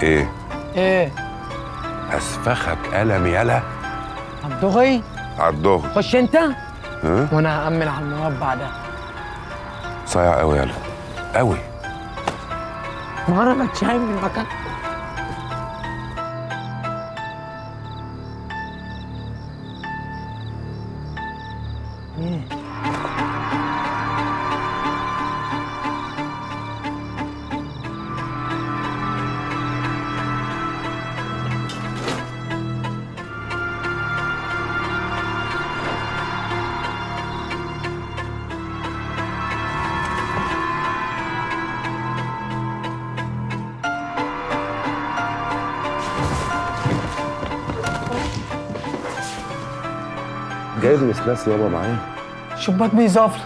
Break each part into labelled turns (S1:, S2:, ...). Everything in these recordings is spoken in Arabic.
S1: ايه؟
S2: ايه؟
S1: اسفخك قلم يلا.
S2: عالدغري؟
S1: عالدغري.
S2: خش انت
S1: ها؟
S2: وانا هأمن على المربع ده.
S1: صايع قوي يلا، قوي.
S2: مرة ما تشايم من مكان. ايه؟
S1: جايب مسلاس يابا معايا.
S2: شباك بيزفلط.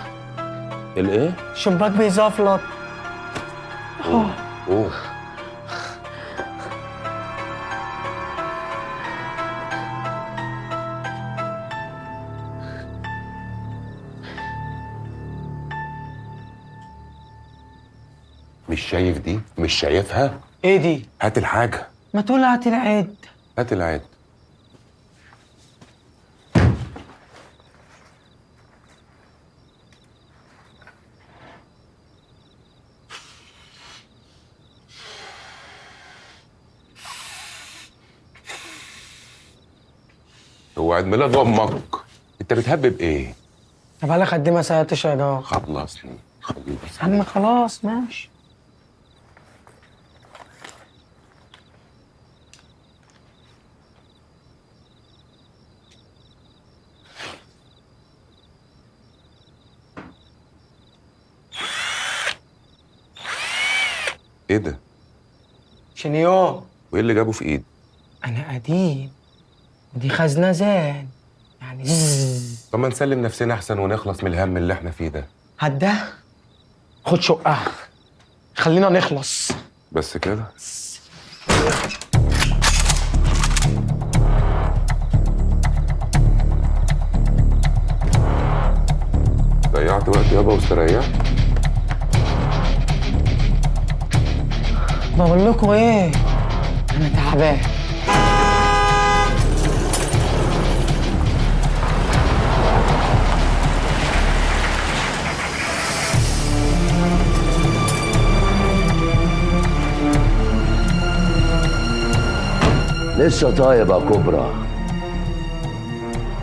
S1: الايه؟
S2: شباك بيزفلط.
S1: اوه. مش شايف دي؟ مش شايفها؟
S2: ايه دي؟
S1: هات الحاجة.
S2: ما تقول هات العيد.
S1: هات العيد. هو عيد ميلاد امك، انت بتهبب ايه؟
S2: طب بالك قد ايه ما سالتش يا جار؟
S1: خلصني.
S2: عم خلاص ماشي.
S1: ايه ده؟
S2: شنيو؟
S1: وايه اللي جابه في ايد؟
S2: انا قديم ودي خزنه زين يعني زز.
S1: طب ما نسلم نفسنا احسن ونخلص من الهم اللي احنا فيه ده.
S2: هدا خد شقها خلينا نخلص.
S1: بس كده؟ ضيعت وقت يابا واستريحت.
S2: بقول لكم ايه، انا تعبان.
S3: لسه طايب يا كوبرا.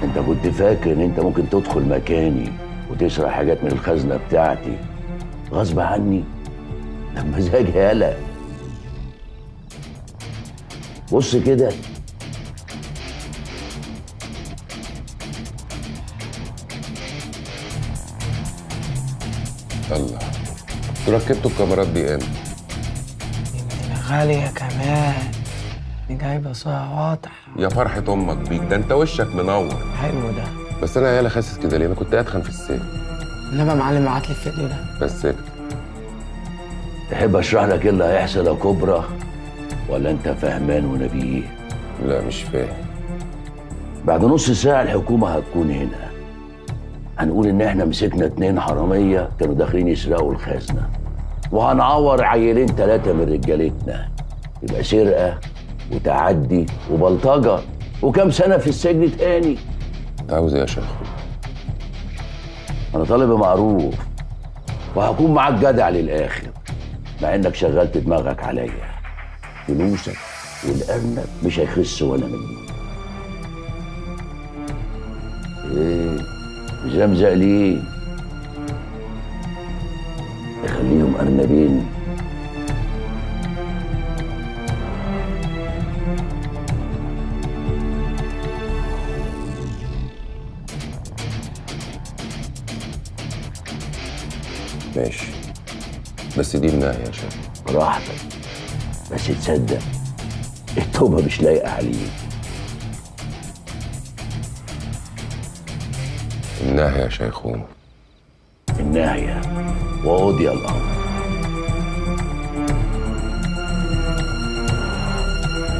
S3: انت كنت فاكر ان انت ممكن تدخل مكاني وتسرق حاجات من الخزنه بتاعتي غصب عني؟ ده مزاج يالا. بص كده،
S1: الله، انتوا ركبتوا الكاميرات دي امتى؟
S2: دي غاليه كمان، دي جايبه صاع واضح.
S1: يا فرحة امك بيك، ده انت وشك منور.
S2: حلو ده.
S1: بس انا يالا خاسس كده ليه؟ انا كنت اتخن في السن.
S2: انما معلم بعت لي الفيديو ده.
S1: بس اكتب.
S3: تحب اشرح لك ايه اللي هيحصل يا كوبرا ولا انت فهمان ونبيه؟
S1: لا مش فاهم.
S3: بعد نص ساعه الحكومه هتكون هنا. هنقول ان احنا مسكنا 2 حراميه كانوا داخلين يسرقوا الخزنه، وهنعور عيلين 3 من رجالتنا. يبقى سرقه وتعدي وبلطجه وكم سنه في السجن تاني.
S1: انت عاوز ايه يا شيخ؟
S3: انا طالب معروف وهكون معاك جدع للاخر، مع انك شغلت دماغك عليا. فلوسك والارنب مش هيخس ولا مني. ايه مزمزق ليه؟ تخليهم ارنبين.
S1: ماشي، بس دي النهاية يا شيخ.
S3: براحتك، بس تصدق التوبه مش لايقه عليك.
S1: النهاية يا شيخون.
S3: الناهيه وقضي الامر.